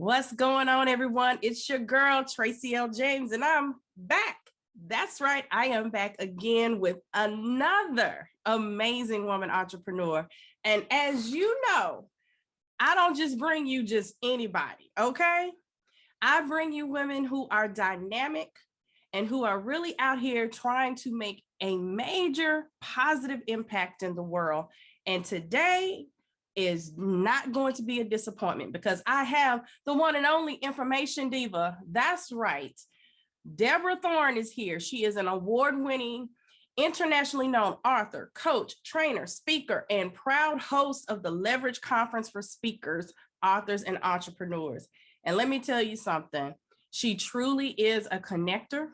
What's going on, everyone? It's your girl, Tracie L James, and I'm back. That's right. I am back again with another amazing woman entrepreneur. And as you know, I don't just bring you just anybody, okay? I bring you women who are dynamic and who are really out here trying to make a major positive impact in the world. And today is not going to be a disappointment because I have the one and only Information Diva. That's right. Deborah Thorne is here. She is an award-winning, internationally known author, coach, trainer, speaker, and proud host of the Leverage Conference for speakers, authors, and entrepreneurs. And let me tell you something. She truly is a connector,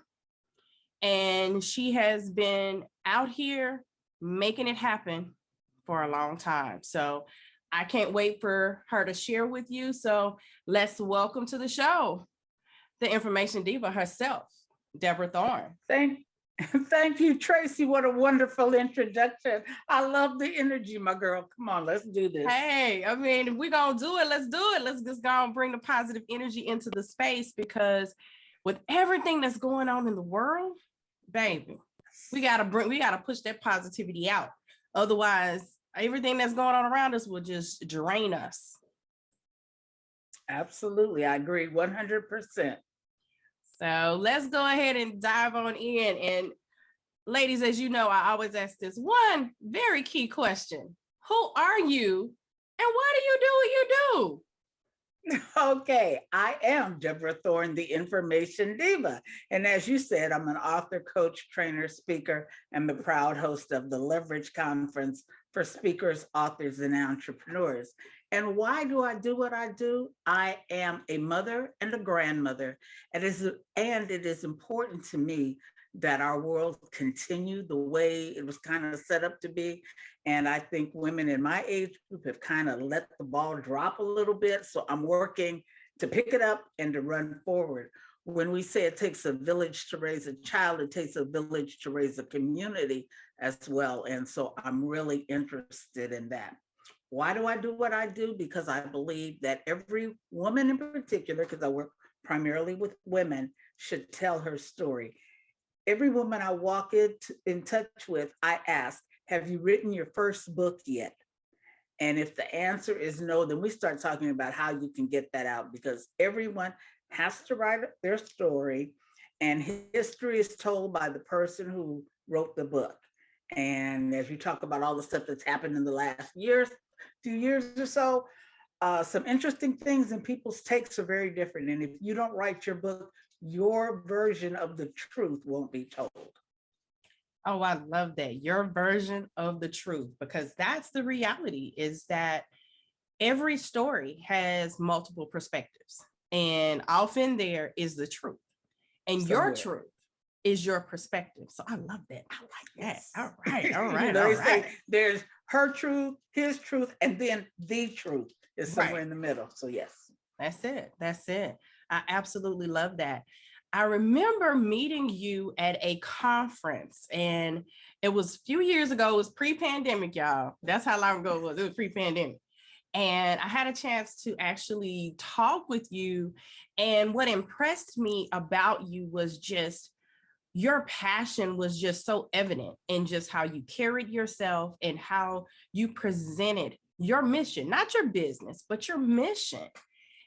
and she has been out here making it happen for a long time. So I can't wait for her to share with you. So let's welcome to the show, the Information Diva herself, Deborah Thorne. Thank you, Tracie. What a wonderful introduction. I love the energy, my girl. Come on, let's do this. Hey, I mean, if we're going to do it, let's do it. Let's just go and bring the positive energy into the space, because with everything that's going on in the world, baby, we got to push that positivity out. Otherwise, everything that's going on around us will just drain us. Absolutely. I agree 100%. So let's go ahead and dive on in. And ladies, as you know, I always ask this one very key question. Who are you and why do you do what you do? Okay, I am Deborah Thorne, the Information Diva. And as you said, I'm an author, coach, trainer, speaker, and the proud host of the Leverage Conference for speakers, authors, and entrepreneurs. And why do I do what I do? I am a mother and a grandmother. And it is important to me that our world continue the way it was kind of set up to be. And I think women in my age group have kind of let the ball drop a little bit. So I'm working to pick it up and to run forward. When we say it takes a village to raise a child, it takes a village to raise a community as well. And so I'm really interested in that. Why do I do what I do? Because I believe that every woman in particular, because I work primarily with women, should tell her story. Every woman I walk in touch with, I ask, have you written your first book yet? And if the answer is no, then we start talking about how you can get that out, because everyone has to write their story, and history is told by the person who wrote the book. And as you talk about all the stuff that's happened in the last few years or so, some interesting things, and people's takes are very different. And if you don't write your book, your version of the truth won't be told. Oh, I love that. Your version of the truth, because that's the reality, is that every story has multiple perspectives, and often there is the truth, and your truth is your perspective. So I love that. I like that. All right. All right. All right. There's her truth, his truth, and then the truth is somewhere in the middle. So yes. That's it. That's it. I absolutely love that. I remember meeting you at a conference, and it was a few years ago. It was pre-pandemic, y'all. That's how long ago it was. It was pre-pandemic. And I had a chance to actually talk with you. And what impressed me about you was just your passion was just so evident in just how you carried yourself and how you presented your mission, not your business, but your mission.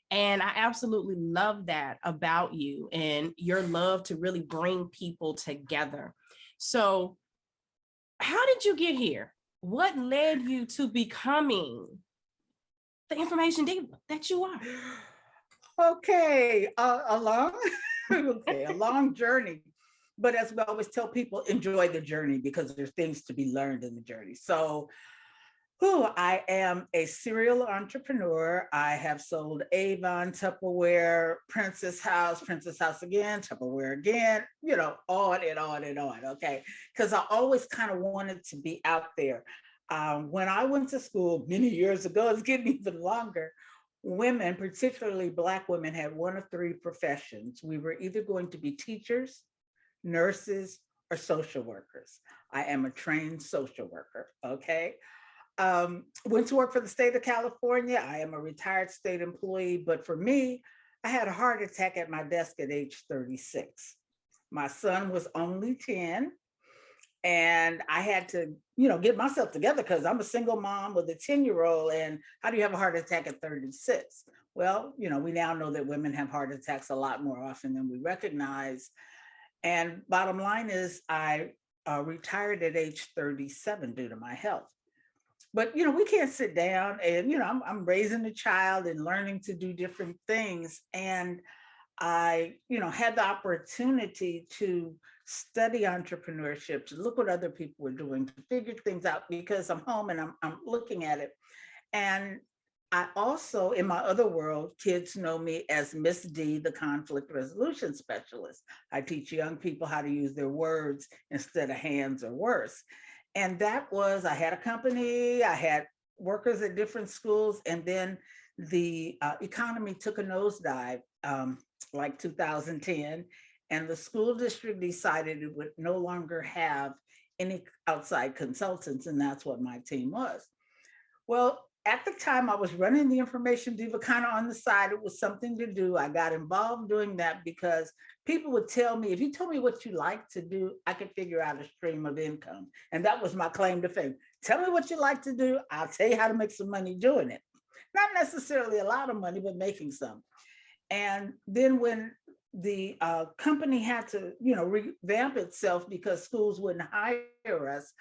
And I absolutely love that about you and your love to really bring people together. So how did you get here? What led you to becoming the Information Diva that you are? Okay, a long journey. But as we always tell people, enjoy the journey, because there's things to be learned in the journey. So I am a serial entrepreneur. I have sold Avon, Tupperware, Princess House again, Tupperware again, on and on and on, okay? Because I always kind of wanted to be out there. When I went to school many years ago, it's getting even longer, women, particularly Black women, had one of three professions. We were either going to be teachers, nurses, or social workers. I am a trained social worker, okay? Went to work for the state of California. I am a retired state employee, but for me, I had a heart attack at my desk at age 36. My son was only 10, and I had to, get myself together because I'm a single mom with a 10-year-old. And how do you have a heart attack at 36? Well, we now know that women have heart attacks a lot more often than we recognize. And bottom line is, I retired at age 37 due to my health. But we can't sit down and I'm raising a child and learning to do different things. And I, had the opportunity to study entrepreneurship, to look what other people were doing, to figure things out because I'm home and I'm looking at it. And I also, in my other world, kids know me as Miss D, the conflict resolution specialist. I teach young people how to use their words instead of hands or worse. And that was, I had a company, I had workers at different schools, and then the economy took a nosedive, like 2010, and the school district decided it would no longer have any outside consultants, and that's what my team was. Well, at the time I was running the Information Diva kind of on the side. It was something to do. I got involved doing that because people would tell me, if you told me what you like to do, I could figure out a stream of income. And that was my claim to fame. Tell me what you like to do. I'll tell you how to make some money doing it. Not necessarily a lot of money, but making some. And then when the company had to, revamp itself because schools wouldn't hire us,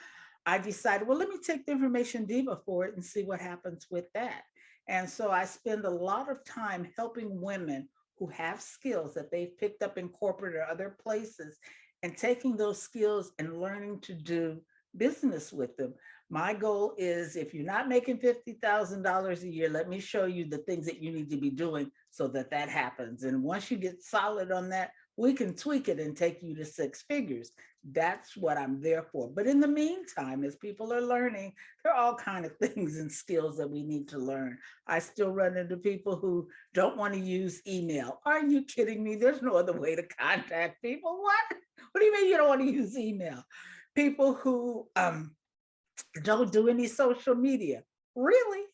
I decided, well, let me take the Information Diva for it and see what happens with that. And so I spend a lot of time helping women who have skills that they've picked up in corporate or other places and taking those skills and learning to do business with them. My goal is, if you're not making $50,000 a year, let me show you the things that you need to be doing so that that happens. And once you get solid on that, we can tweak it and take you to six figures. That's what I'm there for. But in the meantime, as people are learning, there are all kinds of things and skills that we need to learn. I still run into people who don't want to use email. Are you kidding me? There's no other way to contact people. What? What do you mean you don't want to use email? People who don't do any social media. Really?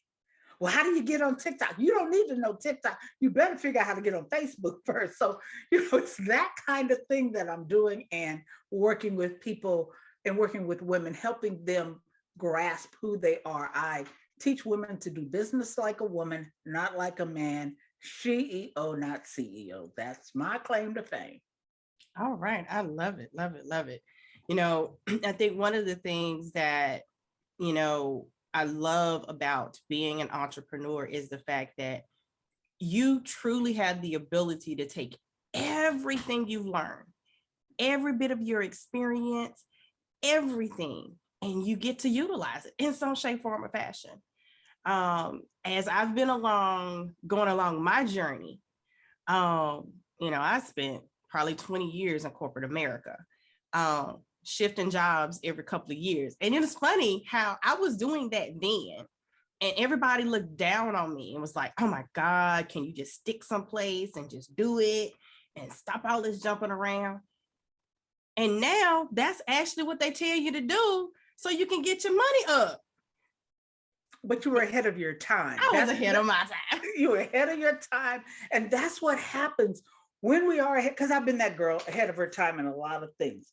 Well, how do you get on TikTok? You don't need to know TikTok. You better figure out how to get on Facebook first. So, it's that kind of thing that I'm doing, and working with people and working with women, helping them grasp who they are. I teach women to do business like a woman, not like a man. She E.O., not C.E.O. That's my claim to fame. All right. I love it. Love it. Love it. I think one of the things that, I love about being an entrepreneur is the fact that you truly have the ability to take everything you've learned, every bit of your experience, everything, and you get to utilize it in some shape, form, or fashion. As I've been going along my journey, I spent probably 20 years in corporate America. Shifting jobs every couple of years. And it was funny how I was doing that then, and everybody looked down on me and was like, oh my God, can you just stick someplace and just do it and stop all this jumping around? And now that's actually what they tell you to do so you can get your money up. But you were ahead of your time. I was ahead of my time. You were ahead of your time. And that's what happens when we are ahead, because I've been that girl ahead of her time in a lot of things.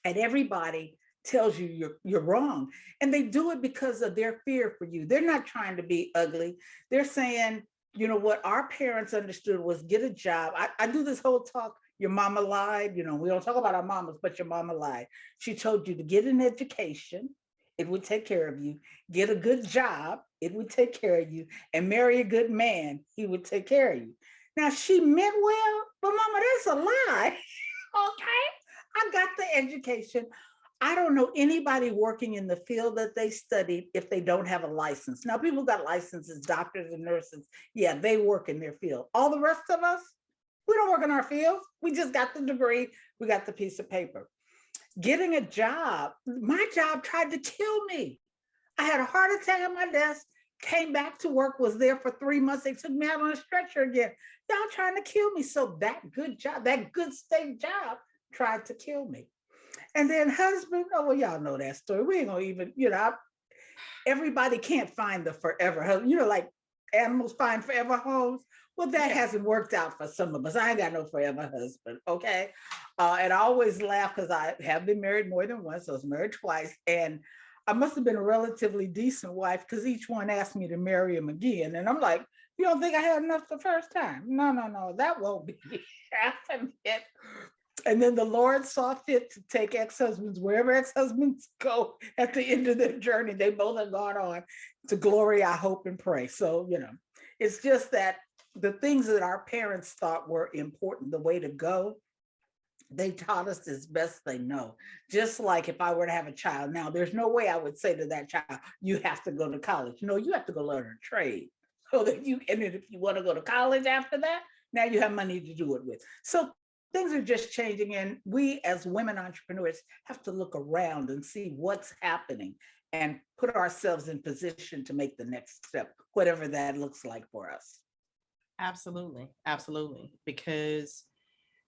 And everybody tells you you're wrong. And they do it because of their fear for you. They're not trying to be ugly. They're saying, what our parents understood was get a job. I do this whole talk, your mama lied. We don't talk about our mamas, but your mama lied. She told you to get an education. It would take care of you. Get a good job. It would take care of you. And marry a good man. He would take care of you. Now, she meant well, but mama, that's a lie. Okay? I got the education. I don't know anybody working in the field that they studied if they don't have a license. Now, people got licenses, doctors and nurses. Yeah, they work in their field. All the rest of us, we don't work in our fields. We just got the degree. We got the piece of paper. Getting a job, my job tried to kill me. I had a heart attack at my desk, came back to work, was there for 3 months. They took me out on a stretcher again. Y'all trying to kill me. So that good job, that good state job, tried to kill me. And then husband, oh, well, y'all know that story. We ain't gonna even, everybody can't find the forever husband. Like animals find forever homes. Well, that Yeah. hasn't worked out for some of us. I ain't got no forever husband, okay? And I always laugh because I have been married more than once. So I was married twice. And I must have been a relatively decent wife because each one asked me to marry him again. And I'm like, you don't think I had enough the first time? No, no, no, that won't be happening. And then the Lord saw fit to take ex-husbands wherever ex-husbands go at the end of their journey. They both have gone on to glory, I hope and pray. So, it's just that the things that our parents thought were important, the way to go, they taught us as best they know. Just like if I were to have a child now, there's no way I would say to that child, you have to go to college. No, you have to go learn a trade. So that and if you want to go to college after that, now you have money to do it with. So things are just changing. And we as women entrepreneurs have to look around and see what's happening and put ourselves in position to make the next step, whatever that looks like for us. Absolutely. Absolutely. Because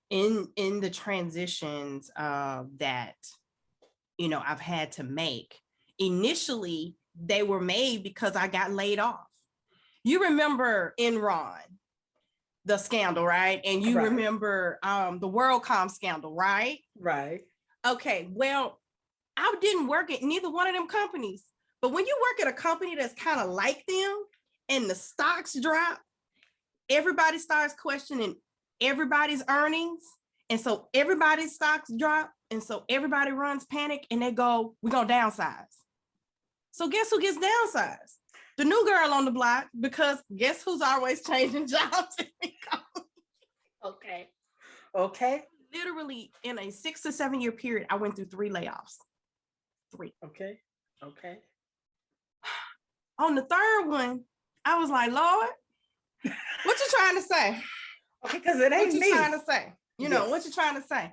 in the transitions that, I've had to make, initially, they were made because I got laid off. You remember Enron, the scandal, right? And you Right. remember the WorldCom scandal, right? Right. Okay, well, I didn't work at neither one of them companies. But when you work at a company that's kind of like them and the stocks drop, everybody starts questioning everybody's earnings. And so everybody's stocks drop. And so everybody runs panic and they go, we're going to downsize. So guess who gets downsized? The new girl on the block, because guess who's always changing jobs? Okay. Okay. Literally in a 6 to 7 year period, I went through 3 layoffs. 3. Okay. Okay. On the third one, I was like, Lord, what you trying to say? Okay, because it ain't what you me. trying to say? What you trying to say?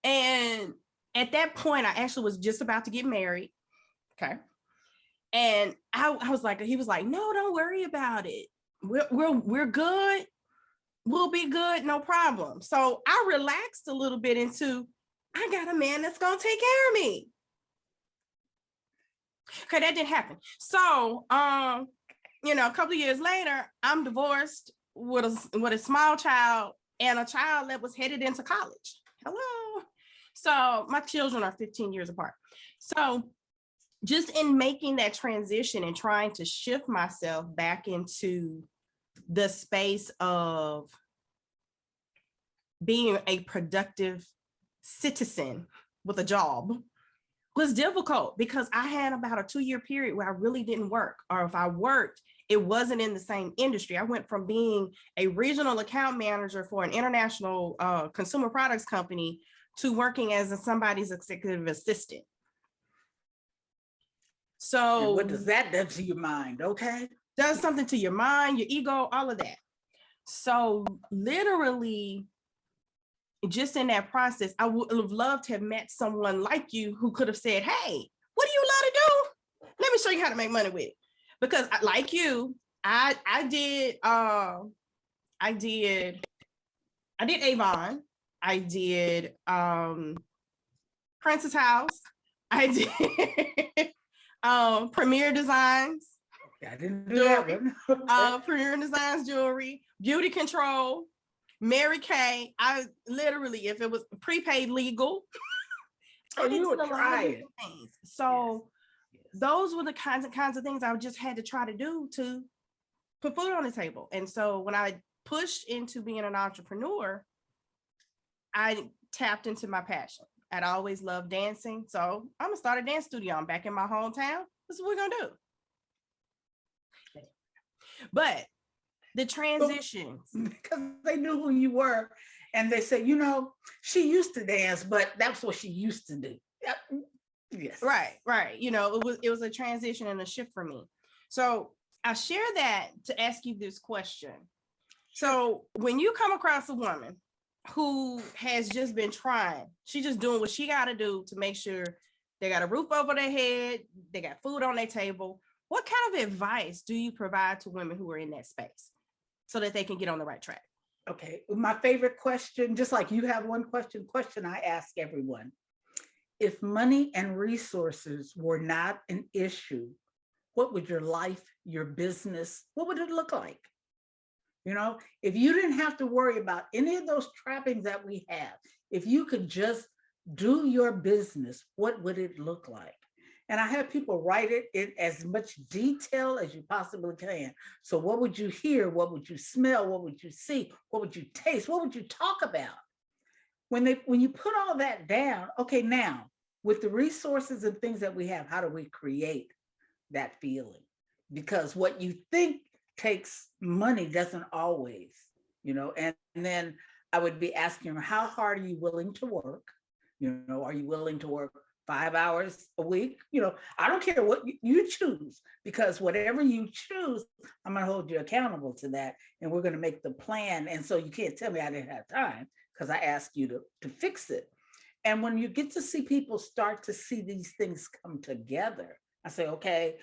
And at that point, I actually was just about to get married. Okay. And I was like, he was like, no, don't worry about it. We're good. We'll be good, no problem. So I relaxed a little bit into, I got a man that's gonna take care of me. Okay, that didn't happen. So a couple of years later, I'm divorced with a small child and a child that was headed into college. Hello. So my children are 15 years apart. So just in making that transition and trying to shift myself back into the space of being a productive citizen with a job was difficult because I had about a 2-year period where I really didn't work, or if I worked, it wasn't in the same industry. I went from being a regional account manager for an international consumer products company to working as somebody's executive assistant. So and what does that do to your mind? Okay. Does something to your mind, your ego, all of that. So literally, just in that process, I would have loved to have met someone like you who could have said, hey, what do you love to do? Let me show you how to make money with it. Because like you, I did Avon, I did Princess House, I did Premier Designs. I didn't do that one. Premier Designs jewelry, Beauty Control, Mary Kay. I literally, if it was prepaid legal, Oh, you were trying. So those were the kinds of things I just had to try to do to put food on the table. And so when I pushed into being an entrepreneur, I tapped into my passion. I'd always loved dancing. So I'm gonna start a dance studio. I'm back in my hometown. This is what we're gonna do. But the transitions, because they knew who you were, and they said, she used to dance, but that's what she used to do. Yes. Right. It was a transition and a shift for me. So I share that to ask you this question. So when you come across a woman who has just been trying, she's just doing what she got to do to make sure they got a roof over their head, they got food on their table, what kind of advice do you provide to women who are in that space so that they can get on the right track? Okay. My favorite question, just like you have one question I ask everyone. If money and resources were not an issue, what would your life, your business, what would it look like? You know, if you didn't have to worry about any of those trappings that we have, if you could just do your business, what would it look like? And I have people write it in as much detail as you possibly can. So what would you hear? What would you smell? What would you see? What would you taste? What would you talk about? When you put all that down, okay, now with the resources and things that we have, how do we create that feeling? Because what you think takes money doesn't always, and then I would be asking her, how hard are you willing to work? Are you willing to work 5 hours a week? I don't care what you choose, because whatever you choose, I'm going to hold you accountable to that. And we're going to make the plan. And so you can't tell me I didn't have time, because I asked you to fix it. And when you get to see people start to see these things come together, I say, okay,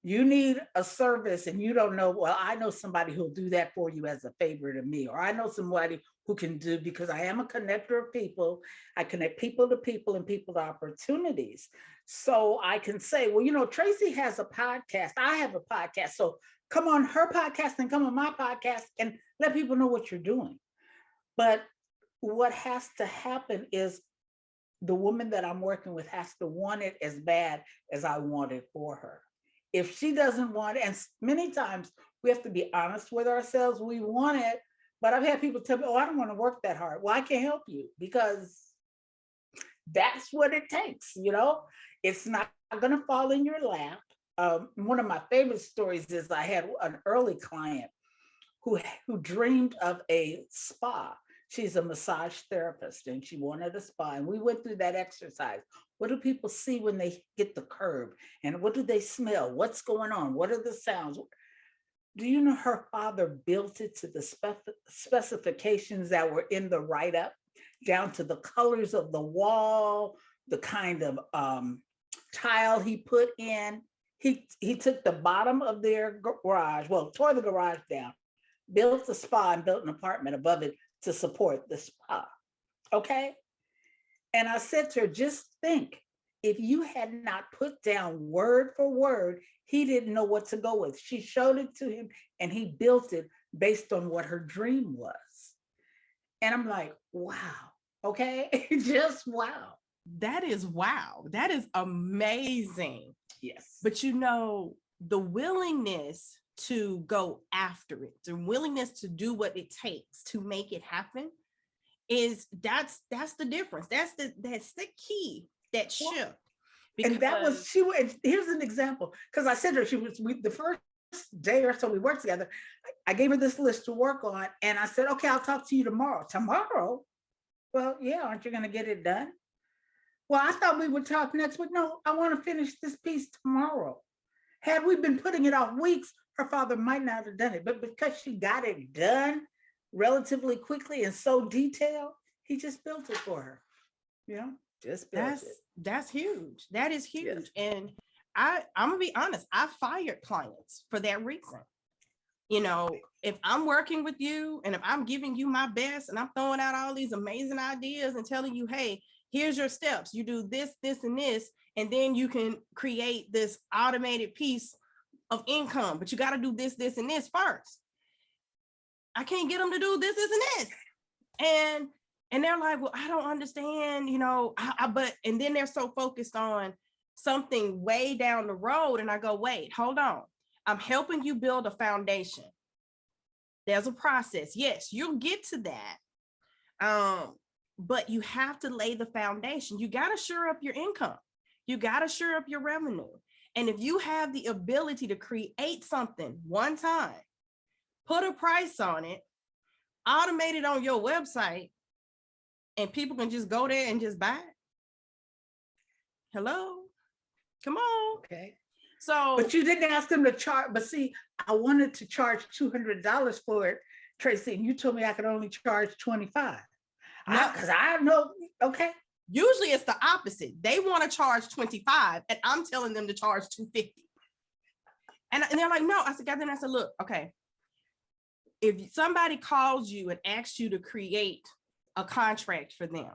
you need a service and you don't know, well, I know somebody who'll do that for you as a favor to me, or I know somebody who can do, because I am a connector of people. I connect people to people and people to opportunities. So I can say, well, Tracie has a podcast. I have a podcast. So come on her podcast and come on my podcast and let people know what you're doing. But what has to happen is the woman that I'm working with has to want it as bad as I want it for her. If she doesn't want it, and many times we have to be honest with ourselves, we want it, but I've had people tell me, oh, I don't want to work that hard. Well, I can't help you, because that's what it takes, It's not going to fall in your lap. One of my favorite stories is I had an early client who dreamed of a spa. She's a massage therapist and she wanted a spa. And we went through that exercise. What do people see when they get the curb? And what do they smell? What's going on? What are the sounds? Do you know her father built it to the specifications that were in the write-up, down to the colors of the wall, the kind of tile he put in. He took the bottom of their garage, tore the garage down, built the spa and built an apartment above it to support the spa. Okay. And I said to her, just think, if you had not put down word for word, he didn't know what to go with. She showed it to him and he built it based on what her dream was. And I'm like, wow. Okay. Just wow. That is wow. That is amazing. Yes. But the willingness to go after it, the willingness to do what it takes to make it happen, that's the difference. That's the key, that shift. And that was, here's an example, because I said to her, the first day or so we worked together, I gave her this list to work on, and I said, okay, I'll talk to you tomorrow. Tomorrow? Well, yeah, aren't you going to get it done? Well, I thought we would talk next week. No, I want to finish this piece tomorrow. Had we been putting it off weeks, her father might not have done it, but because she got it done relatively quickly and so detailed, he just built it for her. Just built it. That's huge. That is huge. Yes. And I'm gonna be honest, I fired clients for that reason. If I'm working with you and if I'm giving you my best and I'm throwing out all these amazing ideas and telling you, hey, here's your steps, you do this, this, and this, and then you can create this automated piece of income, but you got to do this, this, and this first. I can't get them to do this, this, and this. And they're like, well, I don't understand, and then they're so focused on something way down the road. And I go, wait, hold on. I'm helping you build a foundation. There's a process. Yes, you'll get to that. But you have to lay the foundation. You got to shore up your income. You got to shore up your revenue. And if you have the ability to create something one time, put a price on it, automate it on your website, and people can just go there and just buy it. Hello? Come on. Okay. So, but you didn't ask them to charge. But see, I wanted to charge $200 for it, Tracie, and you told me I could only charge $25. No, because I know. Okay. Usually it's the opposite. They want to charge $25, and I'm telling them to charge $250. And they're like, no. I said, look, okay. If somebody calls you and asks you to create a contract for them,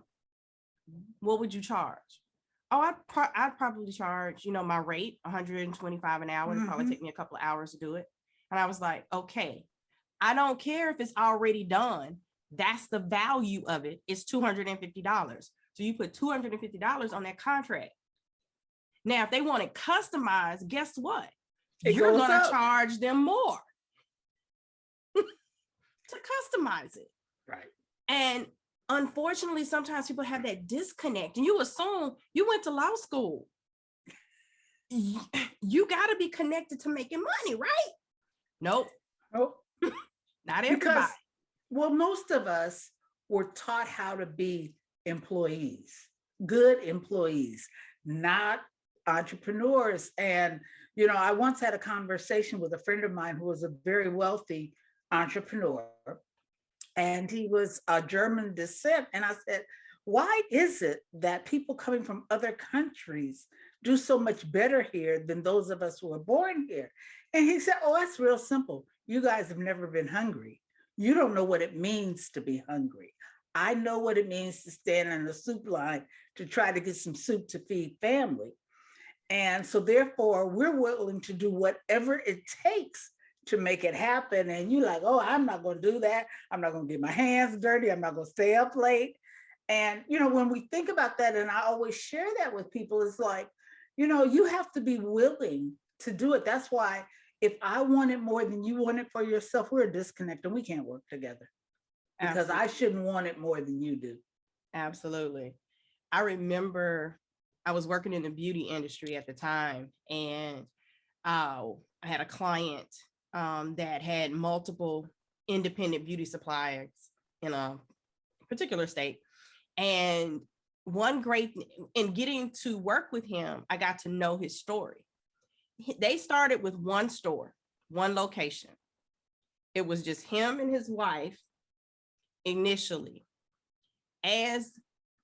what would you charge? Oh, I'd probably charge, my rate, $125 an hour. It'd probably take me a couple of hours to do it. And I was like, okay, I don't care if it's already done. That's the value of it. It's $250. So you put $250 on that contract. Now, if they want it customized, guess what? You're going to charge them more to customize it. Right. And unfortunately, sometimes people have that disconnect, and you assume you went to law school. You got to be connected to making money, right? Nope. Not everybody. Because, well, most of us were taught how to be employees, good employees, not entrepreneurs. And, you know, I once had a conversation with a friend of mine who was a very wealthy entrepreneur, and he was a German descent. And I said, why is it that people coming from other countries do so much better here than those of us who were born here? And he said, oh, that's real simple. You guys have never been hungry. You don't know what it means to be hungry. I know what it means to stand in the soup line to try to get some soup to feed family. And so therefore, we're willing to do whatever it takes to make it happen. And you're like, oh, I'm not going to do that. I'm not going to get my hands dirty. I'm not going to stay up late. And, you know, when we think about that, and I always share that with people, it's like, you know, you have to be willing to do it. That's why if I want it more than you want it for yourself, we're a disconnect and we can't work together. Because I shouldn't want it more than you do. Absolutely. I remember I was working in the beauty industry at the time, and I had a client that had multiple independent beauty suppliers in a particular state. And one great, in getting to work with him, I got to know his story. They started with one store, one location. It was just him and his wife initially. As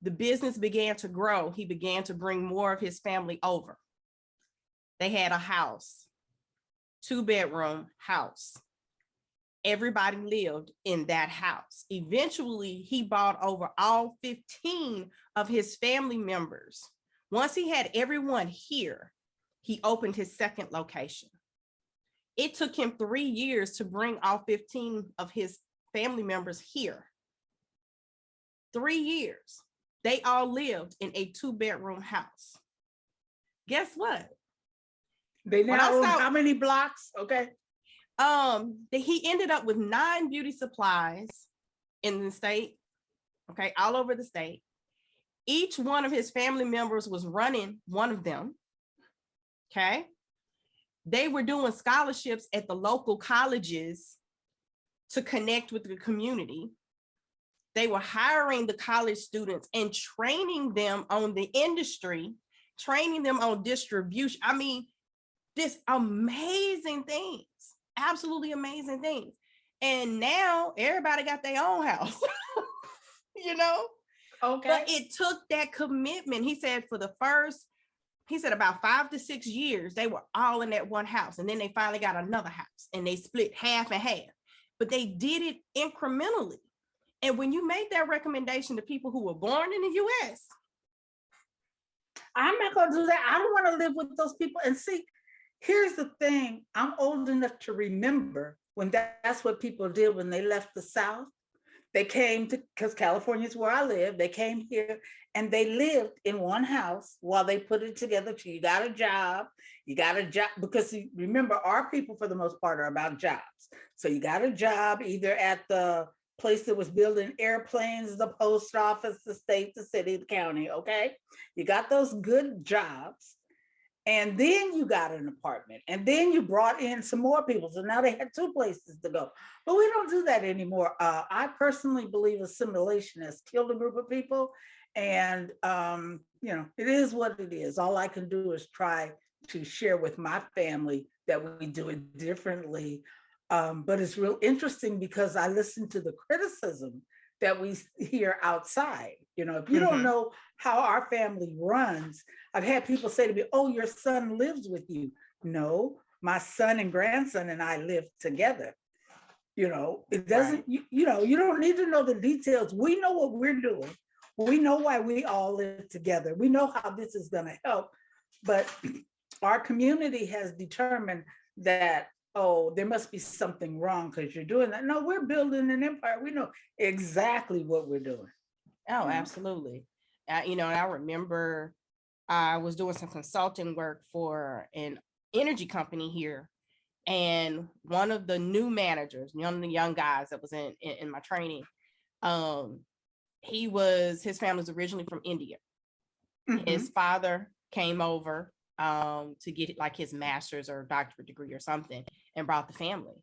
the business began to grow, he began to bring more of his family over. They had a house, 2-bedroom house. Everybody lived in that house. Eventually, he bought over all 15 of his family members. Once he had everyone here, he opened his second location. It took him 3 years to bring all 15 of his family members here. 3 years. They all lived in a 2-bedroom house. Guess what? They now own how many blocks? Okay. He ended up with 9 beauty supplies in the state, okay, all over the state. Each one of his family members was running one of them, okay? They were doing scholarships at the local colleges to connect with the community. They were hiring the college students and training them on the industry, training them on distribution. I mean, this amazing things. Absolutely amazing things. And now everybody got their own house, you know? Okay. But it took that commitment. He said about 5 to 6 years, they were all in that one house. And then they finally got another house and they split half and half, but they did it incrementally. And when you make that recommendation to people who were born in the US, I'm not going to do that. I don't want to live with those people. And see, here's the thing. I'm old enough to remember when that's what people did when they left the South. They came to, because California is where I live, they came here and they lived in one house while they put it together. So you got a job, because remember, our people for the most part are about jobs. So you got a job either at the place that was building airplanes, the post office, the state, the city, the county, okay? You got those good jobs. And then you got an apartment, and then you brought in some more people. So now they had 2 places to go. But we don't do that anymore. I personally believe assimilation has killed a group of people. And, you know, it is what it is. All I can do is try to share with my family that we do it differently. But it's real interesting because I listen to the criticism that we hear outside. You know, if you don't know how our family runs, I've had people say to me, oh, your son lives with you. No, my son and grandson and I live together. You know, it doesn't, right. You know, you don't need to know the details. We know what we're doing. We know why we all live together. We know how this is going to help. But our community has determined that oh, there must be something wrong because you're doing that. No, we're building an empire. We know exactly what we're doing. Oh, absolutely. You know, I remember I was doing some consulting work for an energy company here. And one of the new managers, one of the young guys that was in my training, his family was originally from India. His father came over to get like his master's or doctorate degree or something and brought the family.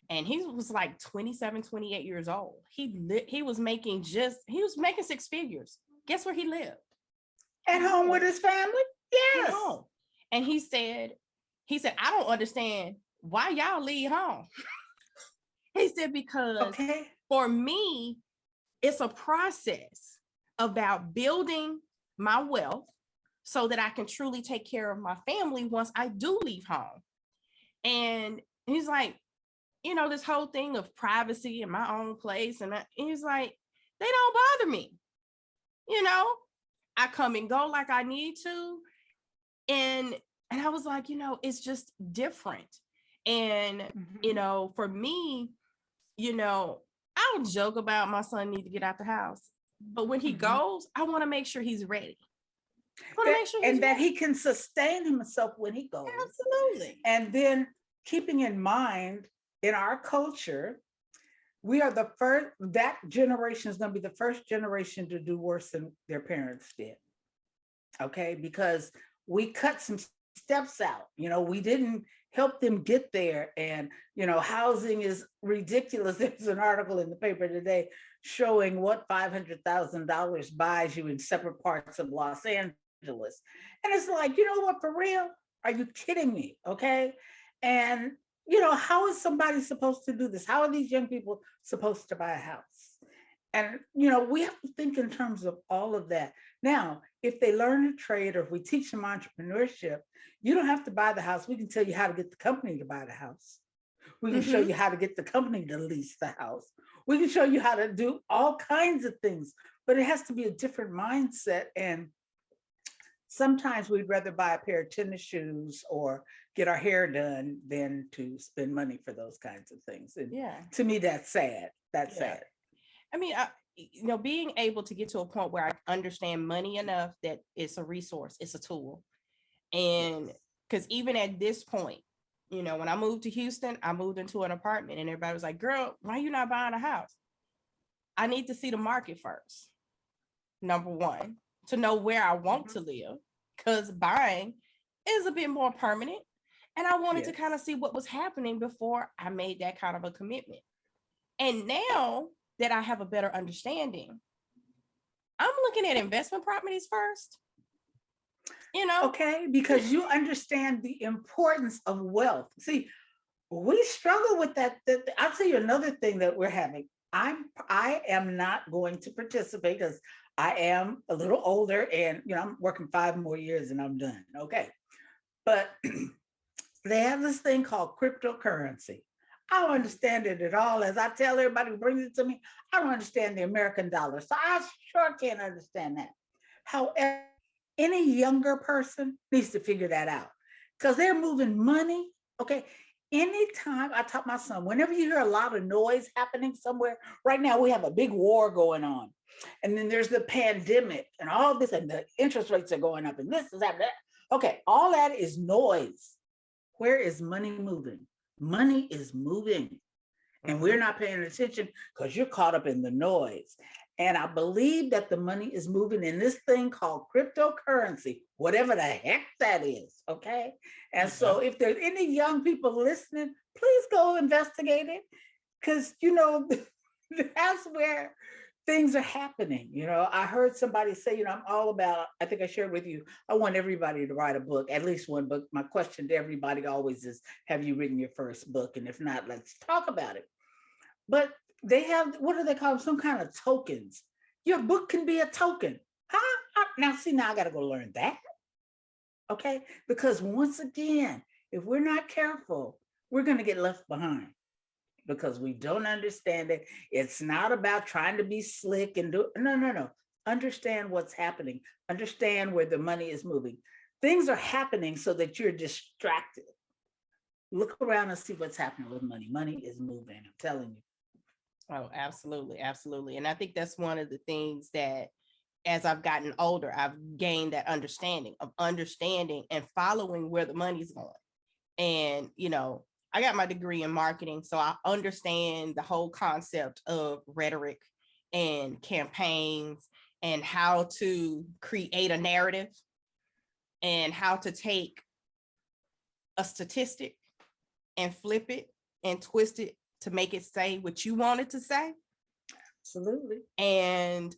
And he was like 27, 28 years old. He was making six figures. Guess where he lived? At home with his family? Yes. At home. And he said, I don't understand why y'all leave home. He said, because for me, it's a process about building my wealth so that I can truly take care of my family once I do leave home. And he's like, you know, this whole thing of privacy in my own place. And he's like, they don't bother me. You know, I come and go like I need to. And I was like, you know, it's just different. And, you know, for me, you know, I'll joke about my son need to get out the house. But when he goes, I want to make sure he's ready. That he can sustain himself when he goes. Absolutely. And then keeping in mind, in our culture, we are the first, that generation is going to be the first generation to do worse than their parents did. Okay, because we cut some steps out. You know, we didn't help them get there. And, you know, housing is ridiculous. There's an article in the paper today showing what $500,000 buys you in separate parts of Los Angeles. And it's like, you know what, for real? Are you kidding me? Okay. And, you know, how is somebody supposed to do this? How are these young people supposed to buy a house? And, you know, we have to think in terms of all of that. Now, if they learn a trade or if we teach them entrepreneurship, you don't have to buy the house. We can tell you how to get the company to buy the house. We can show you how to get the company to lease the house. We can show you how to do all kinds of things, but it has to be a different mindset. And sometimes we'd rather buy a pair of tennis shoes or get our hair done than to spend money for those kinds of things. And to me, that's sad. That's sad. I mean, you know, being able to get to a point where I understand money enough that it's a resource, it's a tool. And because even at this point, you know, when I moved to Houston, I moved into an apartment and everybody was like, girl, why are you not buying a house? I need to see the market first. Number one, to know where I want to live, because buying is a bit more permanent. And I wanted to kind of see what was happening before I made that kind of a commitment. And now that I have a better understanding, I'm looking at investment properties first. You know, okay, because you understand the importance of wealth. See, we struggle with that. I'll tell you another thing that we're having. I am not going to participate because I am a little older and, you know, I'm working 5 more years and I'm done. Okay. But they have this thing called cryptocurrency. I don't understand it at all. As I tell everybody who brings it to me, I don't understand the American dollar. So I sure can't understand that. However, any younger person needs to figure that out because they're moving money. Okay. Anytime I taught my son, whenever you hear a lot of noise happening somewhere, right now we have a big war going on. And then there's the pandemic and all this, and the interest rates are going up, and this is happening. Okay, all that is noise. Where is money moving? Money is moving. And we're not paying attention because you're caught up in the noise. And I believe that the money is moving in this thing called cryptocurrency, whatever the heck that is, okay? And so if there's any young people listening, please go investigate it because, you know, that's where things are happening. You know, I heard somebody say, you know, I'm all about, I think I shared with you, I want everybody to write a book, at least one book. My question to everybody always is, have you written your first book? And if not, let's talk about it. But they have, what do they call them? Some kind of tokens. Your book can be a token. Huh? Now, see, now I got to go learn that. Okay? Because once again, if we're not careful, we're going to get left behind because we don't understand it. It's not about trying to be slick and do, no. Understand what's happening. Understand where the money is moving. Things are happening so that you're distracted. look around and see what's happening with money. Money is moving, I'm telling you. Oh, absolutely, absolutely. And I think that's one of the things that as I've gotten older, I've gained that understanding and following where the money's going. And, I got my degree in marketing, so I understand the whole concept of rhetoric and campaigns and how to create a narrative and how to take a statistic and flip it and twist it to make it say what you want it to say. Absolutely. And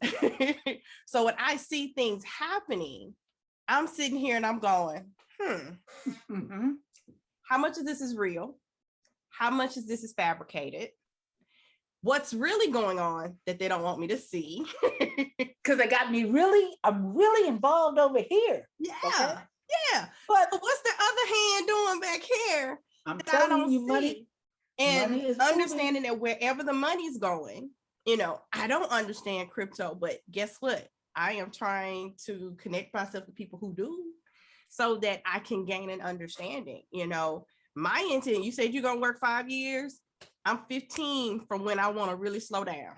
so when I see things happening, I'm sitting here and I'm going, how much of this is real? How much of this is fabricated? What's really going on that they don't want me to see? Because they got me I'm really involved over here. Yeah. Okay? Yeah. But so what's the other hand doing back here I'm that I telling don't you, see? money is Understanding that wherever the money's going, I don't understand crypto, but guess what? I am trying to connect myself to people who do so that I can gain an understanding. My intent, you said you're going to work 5 years. I'm 15 from when I want to really slow down.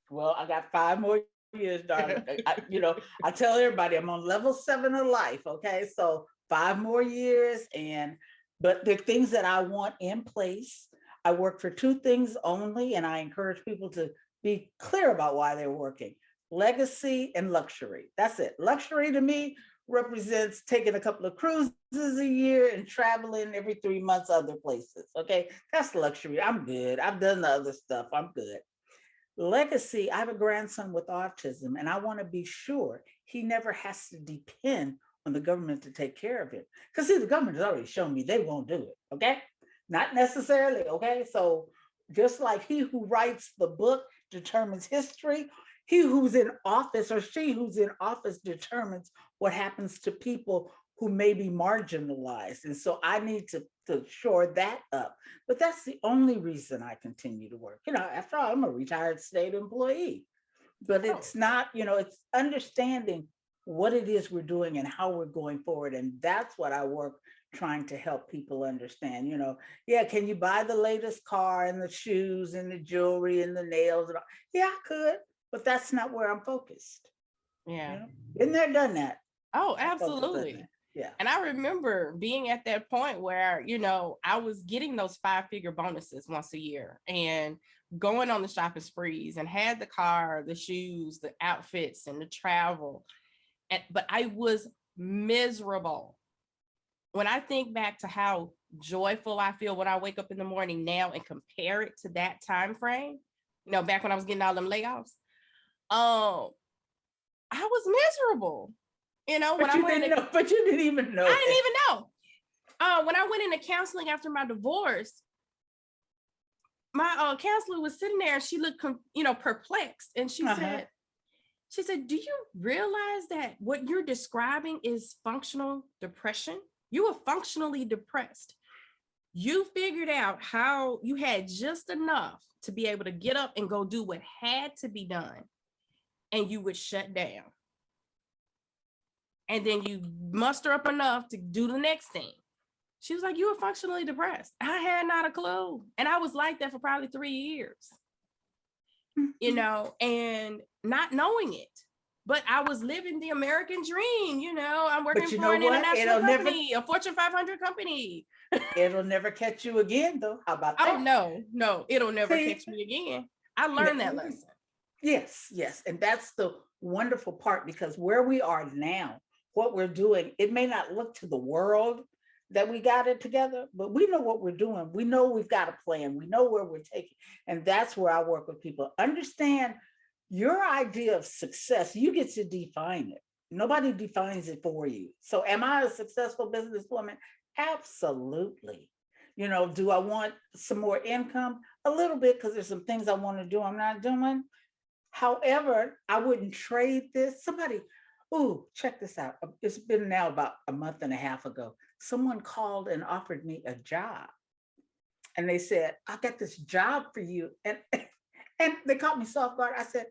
Well, I got 5 more years, darling. I tell everybody I'm on level 7 of life. Okay. So 5 more years. But the things that I want in place, I work for 2 things only. And I encourage people to be clear about why they're working: legacy and luxury. That's it. Luxury to me represents taking a couple of cruises a year and traveling every 3 months other places. Okay, that's luxury. I'm good. I've done the other stuff. I'm good. Legacy, I have a grandson with autism, and I want to be sure he never has to depend on the government to take care of him. Because see, the government has already shown me they won't do it. Okay, not necessarily. Okay, so just like he who writes the book determines history, he who's in office or she who's in office determines what happens to people who may be marginalized. And so I need to shore that up. But that's the only reason I continue to work. After all, I'm a retired state employee. But it's not, it's understanding what it is we're doing and how we're going forward. And that's what I work trying to help people understand. Can you buy the latest car and the shoes and the jewelry and the nails? And all? Yeah, I could, but that's not where I'm focused. Yeah. Been there, done that. Oh, absolutely. Yeah. And I remember being at that point where, I was getting those 5-figure bonuses once a year and going on the shopping sprees and had the car, the shoes, the outfits, and the travel. But I was miserable. When I think back to how joyful I feel when I wake up in the morning now and compare it to that time frame, back when I was getting all them layoffs, I was miserable. But you didn't even know. I didn't even know. When I went into counseling after my divorce, my counselor was sitting there and she looked, perplexed. And she said, do you realize that what you're describing is functional depression? You were functionally depressed. You figured out how you had just enough to be able to get up and go do what had to be done. And you would shut down. And then you muster up enough to do the next thing. She was like, you were functionally depressed. I had not a clue. And I was like that for probably 3 years, and not knowing it. But I was living the American dream, I'm working for an international company, a Fortune 500 company. It'll never catch you again, though. How about that? Oh, no, it'll never catch me again. I learned that lesson. Yes. And that's the wonderful part, because where we are now, what we're doing, it may not look to the world that we got it together, but we know what we're doing. We know we've got a plan. We know where we're taking. And that's where I work with people. Understand your idea of success. You get to define it. Nobody defines it for you. So am I a successful businesswoman? Absolutely. Do I want some more income? A little bit, because there's some things I want to do I'm not doing. However, I wouldn't trade this. Check this out. It's been now about a month and a half ago. Someone called and offered me a job. And they said, I got this job for you. And they caught me so off guard. I said,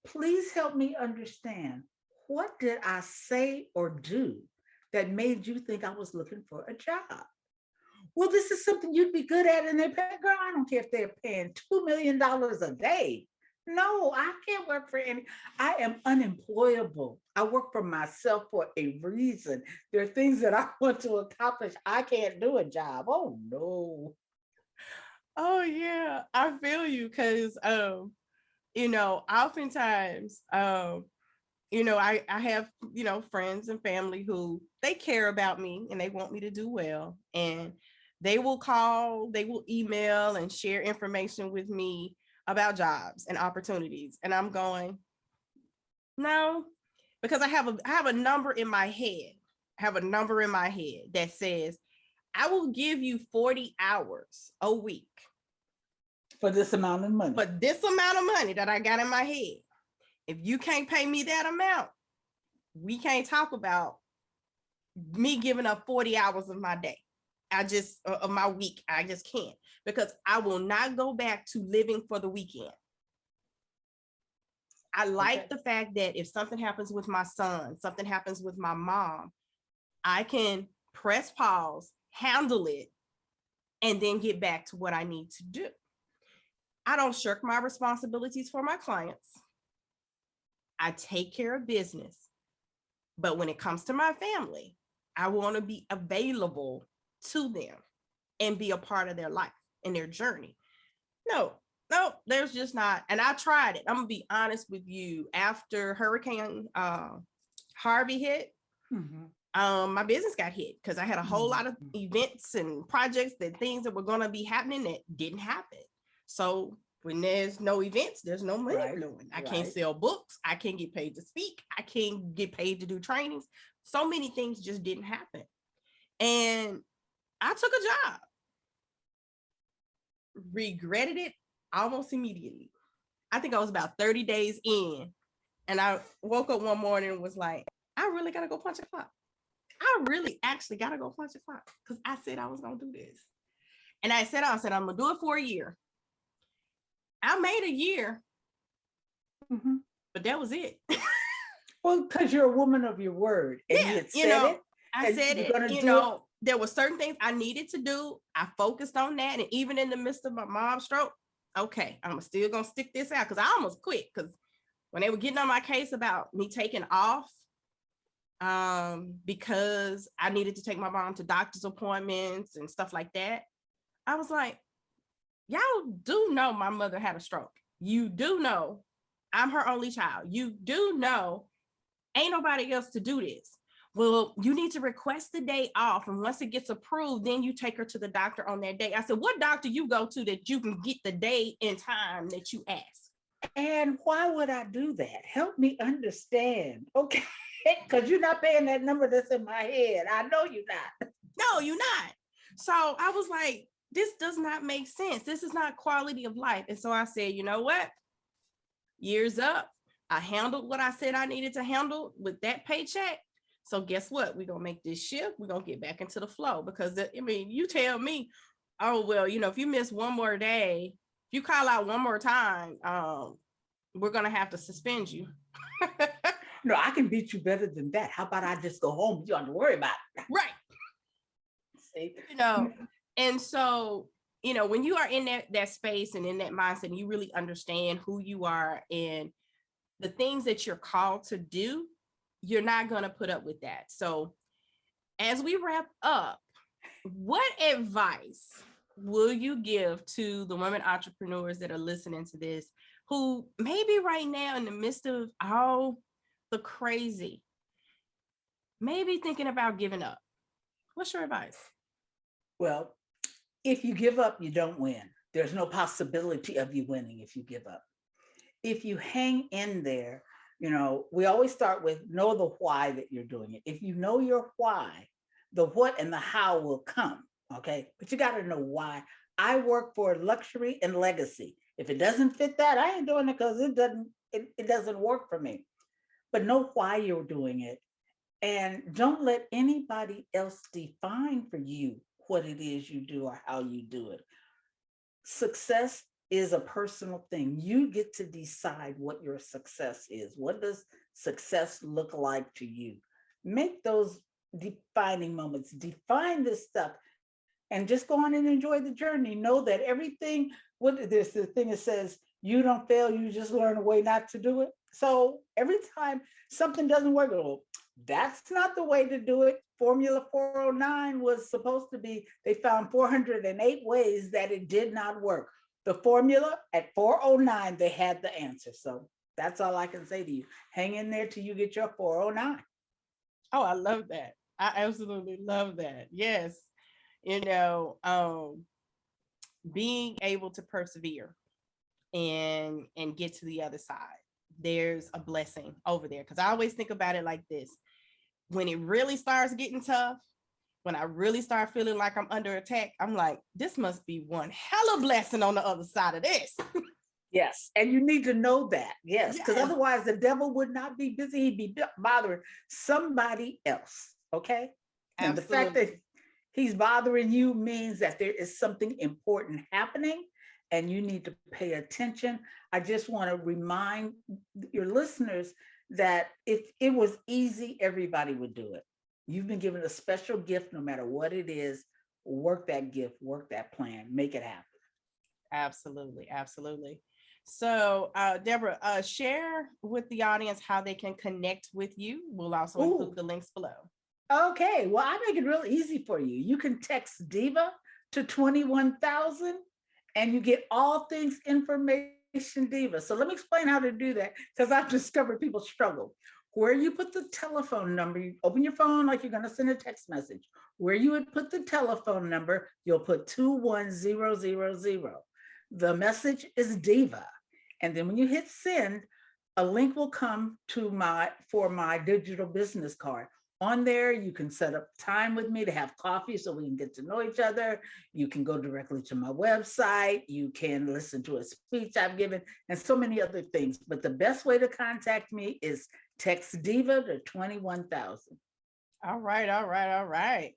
please help me understand. What did I say or do that made you think I was looking for a job? well, this is something you'd be good at. And they pay, girl, I don't care if they're paying $2 million a day. No, I can't work for any. I am unemployable. I work for myself for a reason. There are things that I want to accomplish. I can't do a job. Oh no. Oh yeah, I feel you because oftentimes I have friends and family who they care about me and they want me to do well, and they will call, they will email and share information with me about jobs and opportunities, and I'm going, no, because I have a number in my head. I have a number in my head that says I will give you 40 hours a week For this amount of money. but this amount of money that I got in my head. If you can't pay me that amount, we can't talk about me giving up 40 hours of my day. Of my week, I just can't, because I will not go back to living for the weekend. I like the fact that if something happens with my son, something happens with my mom, I can press pause, handle it, and then get back to what I need to do. I don't shirk my responsibilities for my clients. I take care of business. But when it comes to my family, I want to be available to them and be a part of their life and their journey. No, there's just not. And I tried it. I'm going to be honest with you. After Hurricane Harvey hit, my business got hit because I had a whole lot of events and projects, things that were going to be happening that didn't happen. So when there's no events, there's no money flowing. I can't sell books. I can't get paid to speak. I can't get paid to do trainings. So many things just didn't happen. And I took a job. Regretted it almost immediately. I think I was about 30 days in. And I woke up one morning and was like, I really got to go punch a clock. I really actually got to go punch a clock because I said I was going to do this. And I said, I'm going to do it for a year. I made a year, but that was it. Well, because you're a woman of your word. And you had said it. I said it. There were certain things I needed to do. I focused on that. And even in the midst of my mom's stroke, okay, I'm still going to stick this out because I almost quit. Because when they were getting on my case about me taking off, because I needed to take my mom to doctor's appointments and stuff like that, I was like, y'all do know my mother had a stroke. You do know I'm her only child. You do know ain't nobody else to do this. Well, you need to request the day off. And once it gets approved, then you take her to the doctor on that day. I said, what doctor you go to that you can get the day and time that you ask? And why would I do that? Help me understand. Okay. Because you're not paying that number that's in my head. I know you're not. No, you're not. So I was like, this does not make sense. This is not quality of life. And so I said, you know what? Years up. I handled what I said I needed to handle with that paycheck. So guess what? We're going to make this shift. We're going to get back into the flow because, you tell me, oh, well, if you miss one more day, if you call out one more time, we're going to have to suspend you. No, I can beat you better than that. How about I just go home? You don't have to worry about it. Right. See? And so, when you are in that space and in that mindset, and you really understand who you are and the things that you're called to do, you're not going to put up with that. So as we wrap up, what advice will you give to the women entrepreneurs that are listening to this, who maybe right now in the midst of all the crazy, maybe thinking about giving up? What's your advice? Well, if you give up, you don't win. There's no possibility of you winning if you give up. If you hang in there, we always start with know the why that you're doing it. If you know your why, the what and the how will come, okay? But you got to know why. I work for luxury and legacy. If it doesn't fit that, I ain't doing it because it doesn't work for me. But know why you're doing it. And don't let anybody else define for you what it is you do or how you do it. Success is a personal thing. You get to decide what your success is. What does success look like to you? Make those defining moments. Define this stuff and just go on and enjoy the journey. Know that everything, there's the thing that says, you don't fail, you just learn a way not to do it. So every time something doesn't work, oh, that's not the way to do it. Formula 409 was supposed to be, they found 408 ways that it did not work. The formula at 409, they had the answer. So that's all I can say to you. Hang in there till you get your 409. Oh, I love that. I absolutely love that. Yes. Being able to persevere and get to the other side, there's a blessing over there. Because I always think about it like this: when it really starts getting tough, when I really start feeling like I'm under attack, I'm like, this must be one hell of a blessing on the other side of this. Yes, and you need to know that. Yes, because Yes, otherwise the devil would not be busy. He'd be bothering somebody else. Okay. And the fact absolutely. that he's bothering you means that there is something important happening and you need to pay attention. I just want to remind your listeners that if it was easy, everybody would do it. You've been given a special gift, no matter what it is. Work that gift, work that plan, make it happen. Absolutely. Absolutely. So, Deborah, share with the audience how they can connect with you. We'll also include Ooh, the links below. okay. Well, I make it real easy for you. You can text Diva to 21,000 and you get all things Information Diva. So let me explain how to do that because I've discovered people struggle. Where you put the telephone number, you open your phone like you're going to send a text message. Where you would put the telephone number, you'll put 21000. The message is Diva. And then when you hit send, a link will come to my digital business card. On there, you can set up time with me to have coffee so we can get to know each other. You can go directly to my website. You can listen to a speech I've given and so many other things. But the best way to contact me is text Diva to 21,000. All right. All right. All right.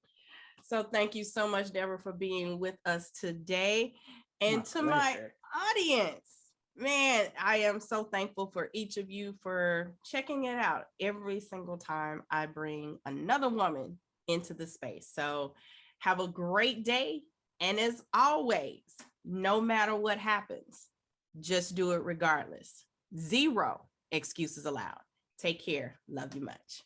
So thank you so much, Deborah, for being with us today. My And to my pleasure. audience, man, I am so thankful for each of you for checking it out every single time I bring another woman into the space. So have a great day. And as always, no matter what happens, just do it regardless. Zero excuses allowed. Take care. Love you much.